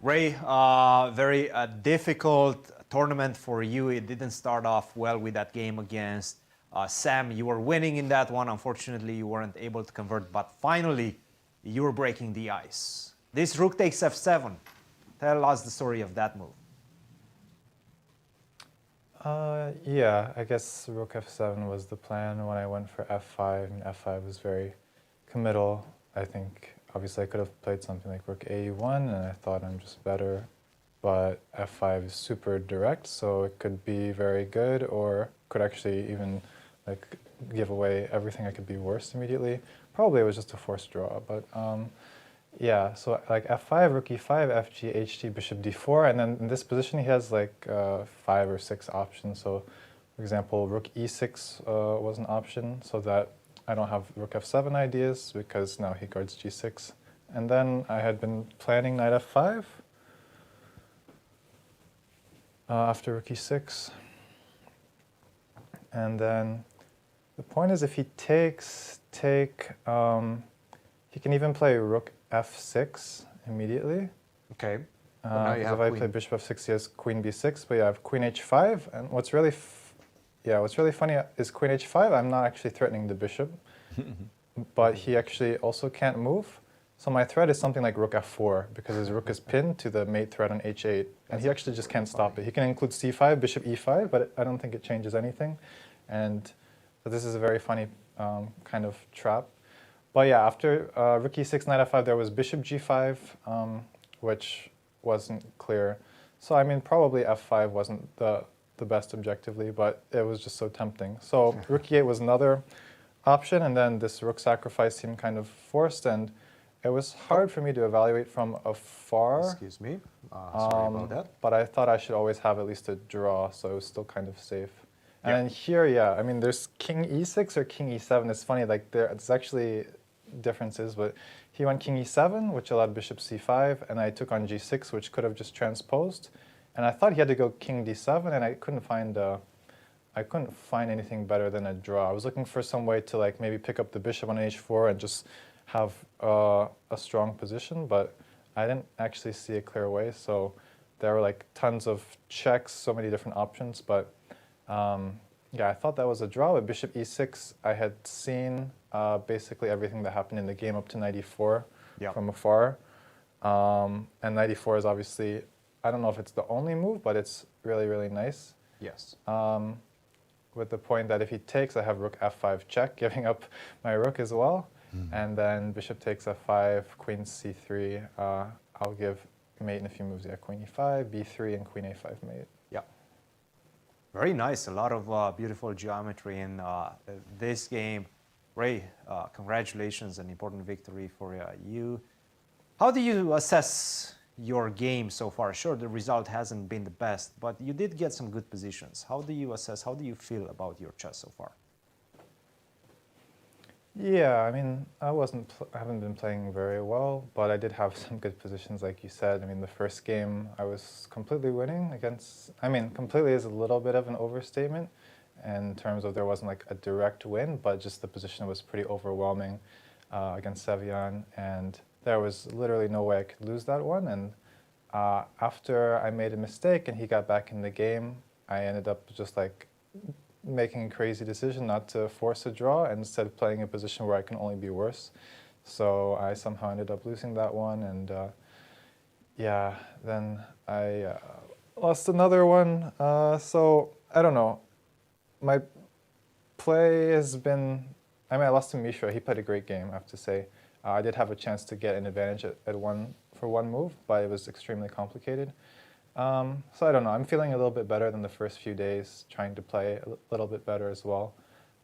Ray, very difficult tournament for you. It didn't start off well with that game against Sam. You were winning in that one. Unfortunately, you weren't able to convert, but finally, you were breaking the ice. This rook takes f7. Tell us the story of that move. Yeah, I guess rook f7 was the plan when I went for f5, and f5 was very committal. I think obviously I could have played something like rook a1, and I thought I'm just better, but f5 is super direct, so it could be very good, or could actually even like give away everything. I could be worse immediately. Probably it was just a forced draw, but yeah, so like f5, rook e5, fg, ht, bishop d4, and then in this position he has like 5 or 6 options. So for example, rook e6 was an option, so that I don't have rook f7 ideas because now he guards g6. And then I had been planning knight f5 after rook e6. And then the point is, if he takes, he can even play rook f6 immediately. Okay. Because if I play bishop f6, he has queen b6, but yeah, I have queen h5. And what's really funny is queen h5. I'm not actually threatening the bishop, but he actually also can't move. So my threat is something like rook f4, because his rook is pinned to the mate threat on h8, and he actually just can't stop it. He can include c5, bishop e5, but I don't think it changes anything. And so this is a very funny kind of trap. But yeah, after rook e6, knight f5, there was bishop g5, which wasn't clear. So I mean, probably f5 wasn't the best objectively, but it was just so tempting. So rook e8 was another option, and then this rook sacrifice seemed kind of forced, and it was hard for me to evaluate from afar. Excuse me. Sorry about that. But I thought I should always have at least a draw, so it was still kind of safe. And then here, yeah, I mean, there's king e6 or king e7. It's funny, like it's actually differences, but he went king e7, which allowed bishop c5, and I took on g6, which could have just transposed. And I thought he had to go king d7, and I couldn't find anything better than a draw. I was looking for some way to like maybe pick up the bishop on h4 and just have a strong position, but I didn't actually see a clear way. So there were like tons of checks, so many different options, but yeah, I thought that was a draw. With bishop e6, I had seen basically everything that happened in the game up to knight e4 from afar. And knight e4 is obviously, I don't know if it's the only move, but it's really, really nice. Yes. With the point that if he takes, I have rook f5 check, giving up my rook as well. And then bishop takes f5, queen c3. I'll give mate in a few moves. Yeah, queen e5, b3, and queen a5 mate. Yeah. Very nice. A lot of beautiful geometry in this game. Ray, congratulations, an important victory for you. How do you assess your game so far? Sure, the result hasn't been the best, but you did get some good positions. How do you assess, how do you feel about your chess so far? Yeah, I mean, I haven't been playing very well, but I did have some good positions, like you said. I mean, the first game I was completely winning against, I mean, completely is a little bit of an overstatement in terms of there wasn't like a direct win, but just the position was pretty overwhelming against Xiong, and there was literally no way I could lose that one. And after I made a mistake and he got back in the game, I ended up just like making a crazy decision not to force a draw and instead playing a position where I can only be worse. So I somehow ended up losing that one, and yeah, then I lost another one. So I don't know. My play has been, I mean, I lost to Mishra. He played a great game, I have to say. I did have a chance to get an advantage for one move, but it was extremely complicated. So I don't know, I'm feeling a little bit better than the first few days, trying to play a little bit better as well.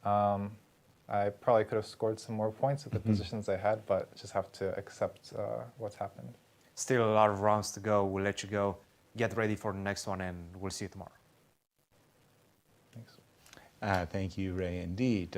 I probably could have scored some more points with the positions I had, but just have to accept what's happened. Still a lot of rounds to go. We'll let you go. Get ready for the next one, and we'll see you tomorrow. Thanks. Thank you, Ray, indeed.